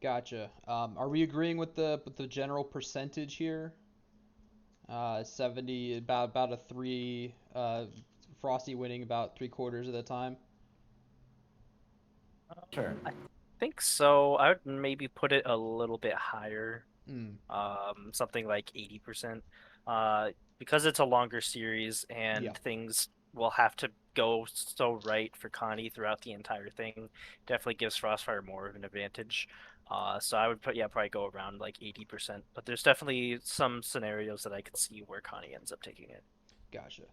Gotcha. Are we agreeing with the general percentage here? 70, about a three. Frosty winning about three quarters of the time. Sure. I think so. I would maybe put it a little bit higher, Hmm. something like 80%. Because it's a longer series Yeah. and things will have to go so right for Connie throughout the entire thing, definitely gives Frostfire more of an advantage. So I would put, yeah, probably go around like 80%. But there's definitely some scenarios that I could see where Connie ends up taking it. Gotcha.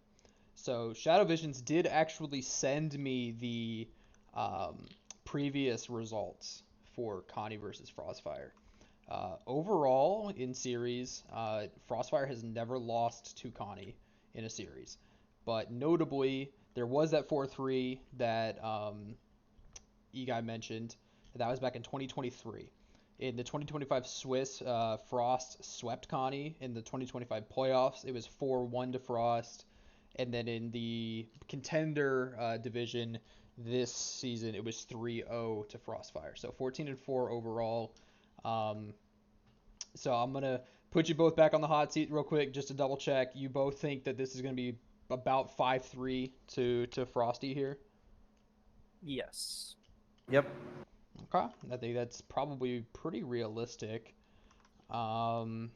So Shadow Visions did actually send me the um, previous results for Connie versus Frostfire. Overall, in series, Frostfire has never lost to Connie in a series. But notably, there was that 4-3 that Eguy mentioned. That was back in 2023. In the 2025 Swiss, Frost swept Connie. In the 2025 playoffs, it was 4-1 to Frost. And then in the contender division this season, it was 3-0 to Frostfire. So 14-4 overall. Um, so I'm gonna put you both back on the hot seat real quick, just to double check. You both think that this is gonna be about 5-3 to Frosty here. Yes. Yep. Okay, I think that's probably pretty realistic. Um,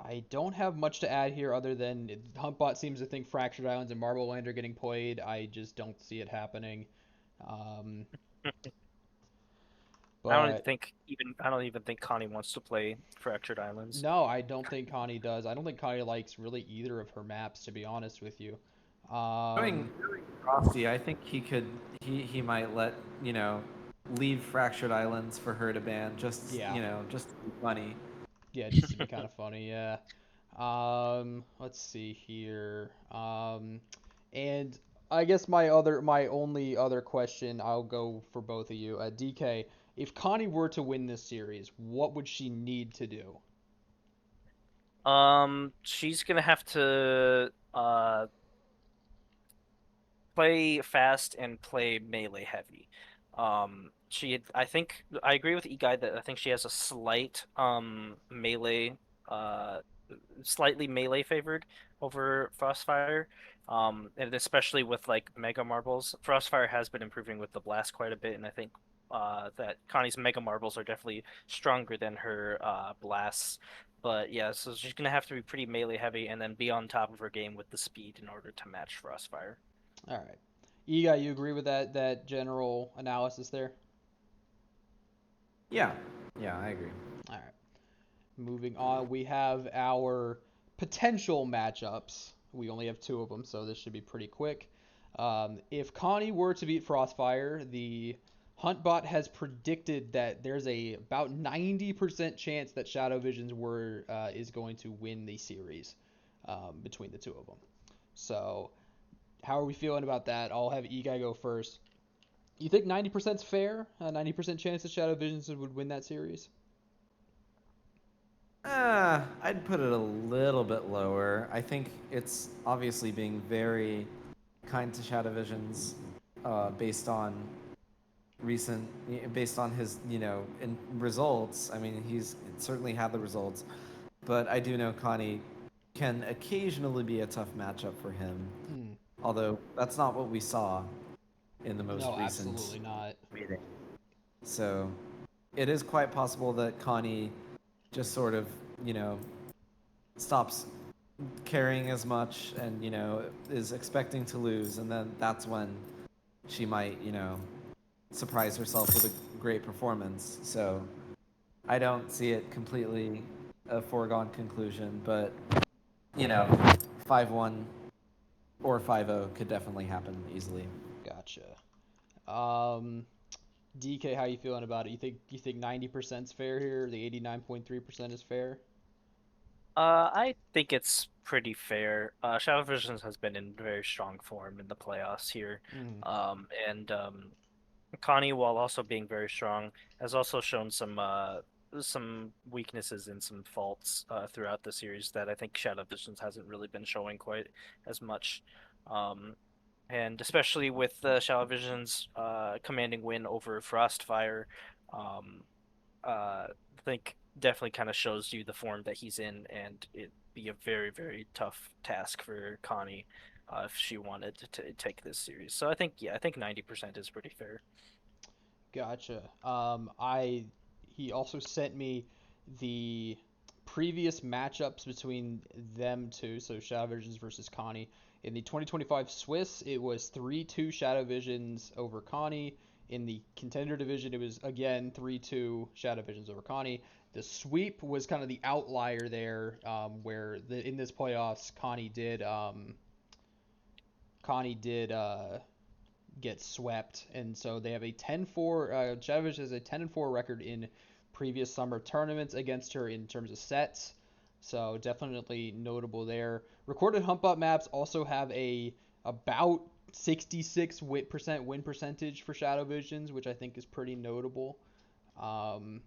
I don't have much to add here other than Huntbot seems to think Fractured Islands and Marble Land are getting played. I just don't see it happening. Um, but I don't even think Connie wants to play Fractured Islands. no, I don't think Connie does. I don't think Connie likes really either of her maps, to be honest with you. Knowing Um, Frosty, I think he might leave Fractured Islands for her to ban, just yeah, just to be funny. yeah, just to be kind of funny, yeah. Let's see here. And I guess my only other question, I'll go for both of you. DK, if Connie were to win this series, what would she need to do? She's gonna have to play fast and play melee heavy. I think I agree with E-Guy that I think she has a melee uh slightly melee favored over Frostfire. And especially with like Mega Marbles. Frostfire has been improving with the blast quite a bit, and I think that Connie's Mega Marbles are definitely stronger than her blasts. But yeah, so she's gonna have to be pretty melee heavy and then be on top of her game with the speed in order to match Frostfire. All right. Ega, you agree with that general analysis there? Yeah, yeah, I agree. All right. Moving on, we have our potential matchups. We only have two of them, so this should be pretty quick. If Connie were to beat Frostfire, the Huntbot has predicted that there's a about 90% chance that Shadow Visions is going to win the series between the two of them. So, how are we feeling about that? I'll have Eguy go first. You think 90% is fair? A 90% chance that Shadow Visions would win that series? I'd put it a little bit lower. I think it's obviously being very kind to Shadow Visions, based on based on his, results. I mean, he's certainly had the results, but I do know Connie can occasionally be a tough matchup for him. Hmm. Although that's not what we saw in the most No, recent absolutely not. meeting. So it is quite possible that Connie just sort of, you know, stops caring as much and, is expecting to lose. And then that's when she might, surprise herself with a great performance. So I don't see it completely a foregone conclusion, but, you know, 5-1 or 5-0 could definitely happen easily. Gotcha. Um, DK, how you feeling about it? You think 90% is fair here? The 89.3% is fair? I think it's pretty fair. Shadow Visions has been in very strong form in the playoffs here. Mm. And Connie, while also being very strong, has also shown some weaknesses and some faults throughout the series that I think Shadow Visions hasn't really been showing quite as much. Um, and especially with Shadow Vision's commanding win over Frostfire, um, I think definitely kind of shows you the form that he's in, and it'd be a very, very tough task for Connie if she wanted to take this series. So I think, yeah, I think 90% is pretty fair. Gotcha. He also sent me the previous matchups between them two, so Shadow Visions versus Connie. In the 2025 Swiss, it was 3-2 Shadow Visions over Connie. In the contender division, it was again 3-2 Shadow Visions over Connie. The sweep was kind of the outlier there, where in this playoffs, Connie did get swept, and so they have a 10-4. Shadow has a 10-4 record in previous summer tournaments against her in terms of sets. So definitely notable there. Recorded hump up maps also have a about 66% win percentage for Shadow Visions, which I think is pretty notable. Um,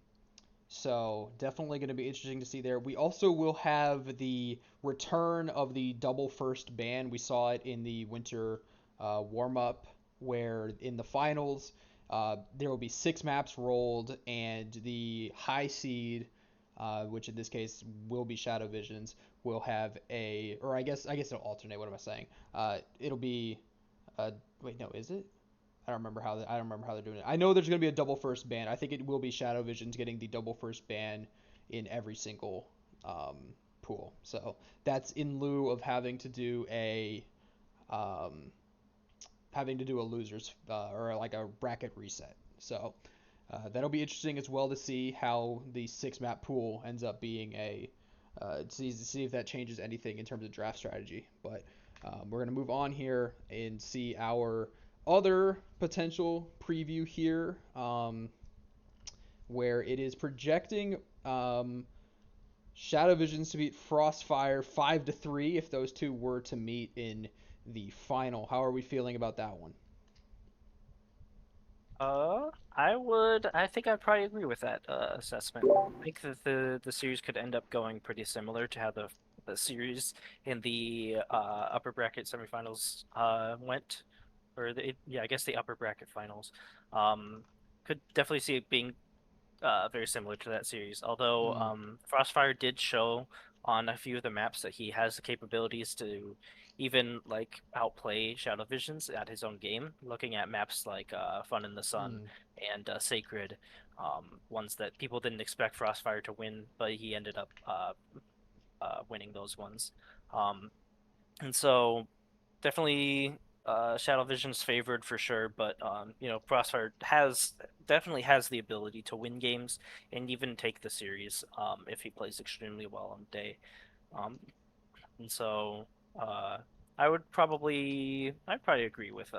so definitely going to be interesting to see there. We also will have the return of the double first ban. We saw it in the winter warm up, where in the finals there will be 6 maps rolled, and the high seed, which in this case will be Shadow Visions, will have or I guess it'll alternate. What am I saying? It'll be, wait, no, is it? I don't remember how they're doing it. I know there's going to be a double first ban. I think it will be Shadow Visions getting the double first ban in every single pool. So that's in lieu of um, having to do a losers or like a bracket reset. So that'll be interesting as well to see how the 6 map pool ends up being see if that changes anything in terms of draft strategy. But we're going to move on here and see our other potential preview here, where it is projecting Shadow Visions to beat Frostfire 5-3 if those two were to meet in the final. How are we feeling about that one? I think I'd probably agree with that assessment. I think that the series could end up going pretty similar to how the series in the upper bracket semifinals went, or yeah, I guess the upper bracket finals. Um, could definitely see it being very similar to that series. Although Mm, Frostfire did show on a few of the maps that he has the capabilities to even like outplay Shadow Visions at his own game. Looking at maps like Fun in the Sun mm, and Sacred, ones that people didn't expect Frostfire to win, but he ended up winning those ones. Um, and so definitely Shadow Vision's favored for sure, but Crossfire has definitely has the ability to win games and even take the series if he plays extremely well on the day. Um, and so uh, I'd probably agree with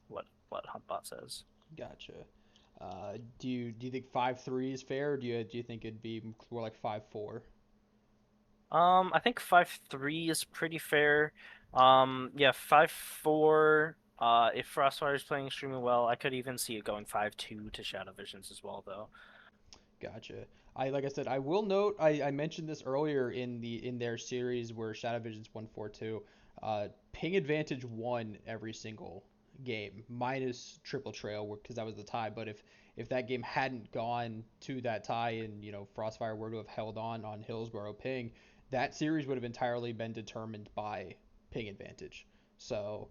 what Huntbot says. gotcha. Do you think 5-3 is fair, or do you think it'd be more like 5-4? I think 5-3 is pretty fair. Yeah, 5-4. If Frostfire is playing extremely well, I could even see it going 5-2 to Shadow Visions as well, though. Gotcha. Like I said, I will note I mentioned this earlier in their series where Shadow Visions won 4-2. Ping advantage won every single game minus Triple Trail because that was the tie. But if that game hadn't gone to that tie and Frostfire were to have held on Hillsborough Ping, that series would have entirely been determined by Ping advantage. So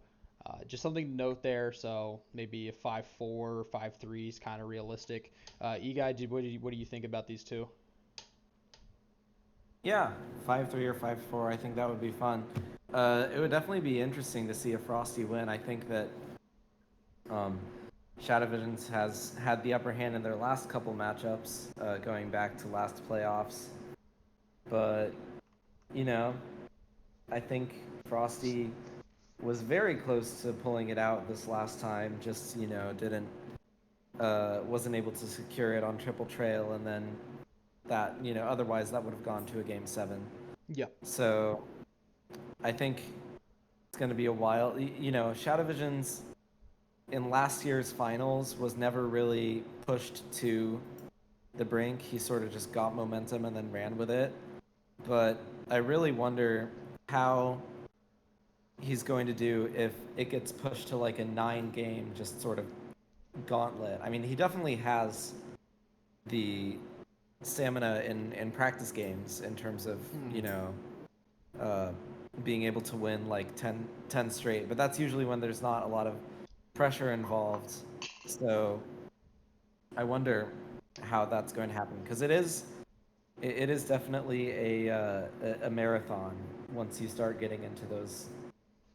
just something to note there. So maybe a 5-4 or 5-3 is kind of realistic. Eguy, what do you think about these two? Yeah, 5-3 or 5-4. I think that would be fun. It would definitely be interesting to see a Frosty win. I think that um, Shadow Visions has had the upper hand in their last couple matchups, going back to last playoffs. But you know, I think Frosty was very close to pulling it out this last time. Just didn't wasn't able to secure it on Triple Trail, and then that otherwise that would have gone to a game 7. Yeah. So I think it's going to be a while. Shadow Visions in last year's finals was never really pushed to the brink. He sort of just got momentum and then ran with it. But I really wonder how he's going to do if it gets pushed to like a 9-game just sort of gauntlet. I mean, he definitely has the stamina in practice games in terms of, you know, uh, being able to win like 10 straight, but that's usually when there's not a lot of pressure involved. So I wonder how that's going to happen because it is definitely a marathon once you start getting into those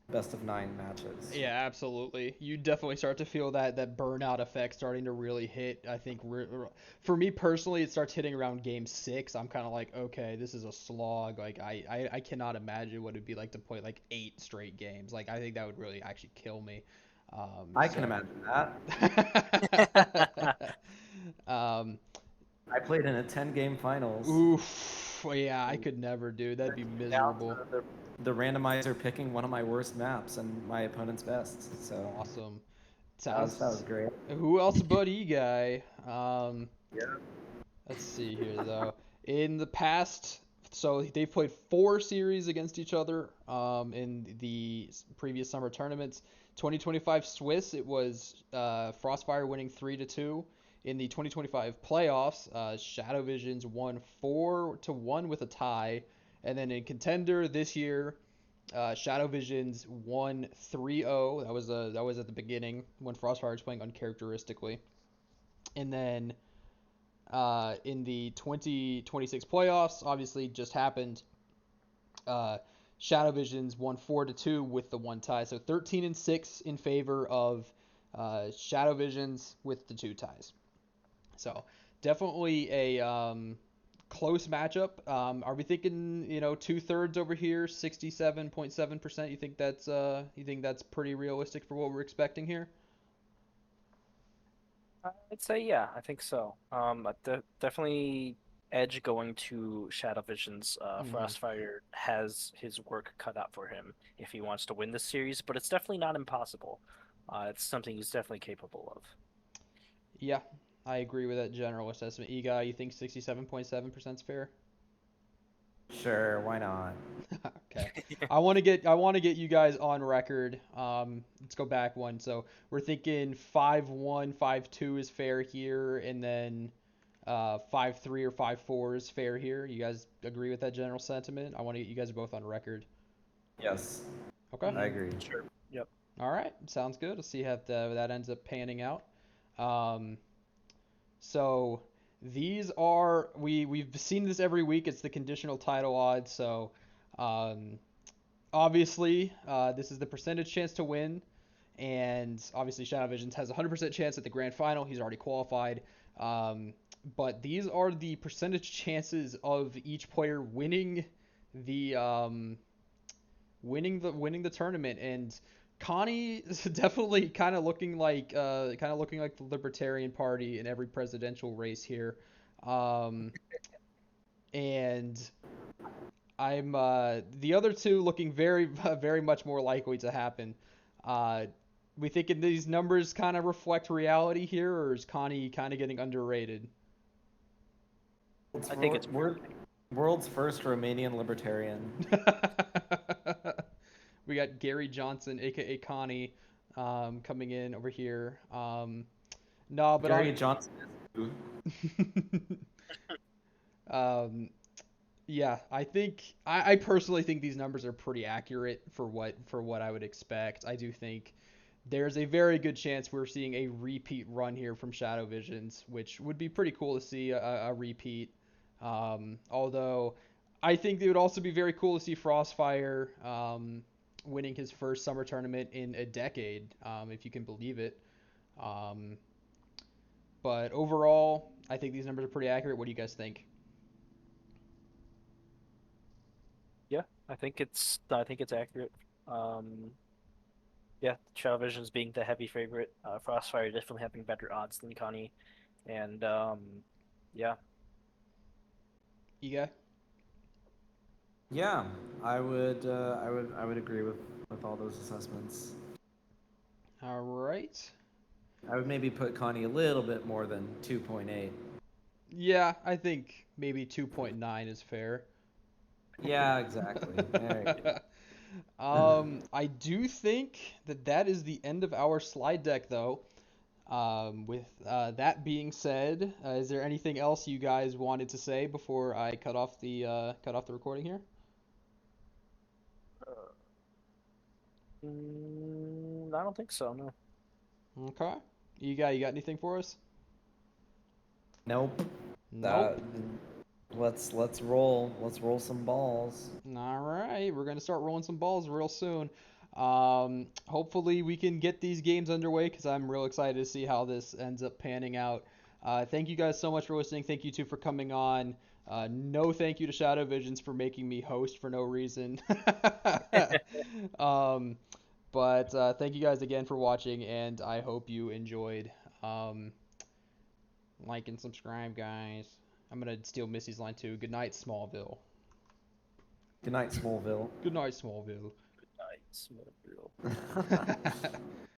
best of 9 matches. Yeah, absolutely. You definitely start to feel that burnout effect starting to really hit. I think for me personally, it starts hitting around game 6. I'm kind of like, okay, this is a slog. Like I cannot imagine what it'd be like to play like 8 straight games. Like I think that would really actually kill me. I can imagine that. um, I played in a 10-game finals. oof. Yeah, I could never do. That'd be Down to miserable. the randomizer picking one of my worst maps and my opponent's best. So Awesome. that was great. Who else but E-Guy? Yeah. Let's see here though. In the past, so they've played 4 series against each other in the previous summer tournaments. 2025 Swiss, it was Frostfire winning 3-2. In the 2025 playoffs, Shadow Visions won 4-1 with a tie. And then in Contender this year, Shadow Visions won 3-0. That was at the beginning when Frostfire was playing uncharacteristically. And then in the 2026 playoffs, obviously just happened. Shadow Visions won 4-2 with the 1 tie, so 13-6 in favor of Shadow Visions with the 2 ties. So definitely a close matchup. Are we thinking 2/3 over here, 67.7%? You think that's pretty realistic for what we're expecting here? I'd say yeah, I think so. Definitely edge going to Shadow Visions. Mhm. Frostfire has his work cut out for him if he wants to win this series, but it's definitely not impossible. It's something he's definitely capable of. Yeah, I agree with that general assessment. Ega, you think 67.7% is fair? Sure, why not? Okay. I want to get you guys on record. Let's go back one. So we're thinking 5-1, 5-2 is fair here, and then 5-3 or 5-4 is fair here. You guys agree with that general sentiment? I want to get you guys both on record. Yes, Okay. I agree. Sure. Yep. All right. Sounds good. We'll see how that ends up panning out. Um, so these are we've seen this every week. It's the conditional title odds. So um, obviously, this is the percentage chance to win, and obviously Shadow Visions has a 100% chance at the grand final. He's already qualified. But these are the percentage chances of each player the winning the tournament, and Connie is definitely kind of looking like the Libertarian Party in every presidential race here. Um, and I'm the other two looking very very much more likely to happen. Uh, we thinking these numbers kind of reflect reality here, or is Connie kind of getting underrated? It's I think it's world's first Romanian libertarian. We got Gary Johnson, aka Connie, coming in over here. No, but Gary Johnson is um, yeah, I think I personally think these numbers are pretty accurate for what I would expect. I do think there's a very good chance we're seeing a repeat run here from Shadow Visions, which would be pretty cool to see a repeat. Although I think it would also be very cool to see Frostfire winning his first summer tournament in a decade, if you can believe it. Um, but overall, I think these numbers are pretty accurate. What do you guys think? Yeah, I think it's accurate. Um, yeah, Shadow Visions being the heavy favorite, Frostfire definitely having better odds than Connie, and yeah, Iga? Yeah, I would agree with all those assessments. All right. I would maybe put Connie a little bit more than 2.8. Yeah, I think maybe 2.9 is fair. Yeah, exactly. There you go. I do think that that is the end of our slide deck, though. With that being said, is there anything else you guys wanted to say before I cut off the recording here? I don't think so. No. Okay. You got anything for us? Nope. Nope. That let's roll. Let's roll some balls. All right, we're gonna start rolling some balls real soon. Hopefully we can get these games underway because I'm real excited to see how this ends up panning out. Thank you guys so much for listening. Thank you two for coming on. No thank you to Shadow Visions for making me host for no reason. um, but thank you guys again for watching, and I hope you enjoyed. Um, like and subscribe, guys. I'm gonna steal Missy's line too. Good night, Smallville. Good night, Smallville. Good night, Smallville. Nice.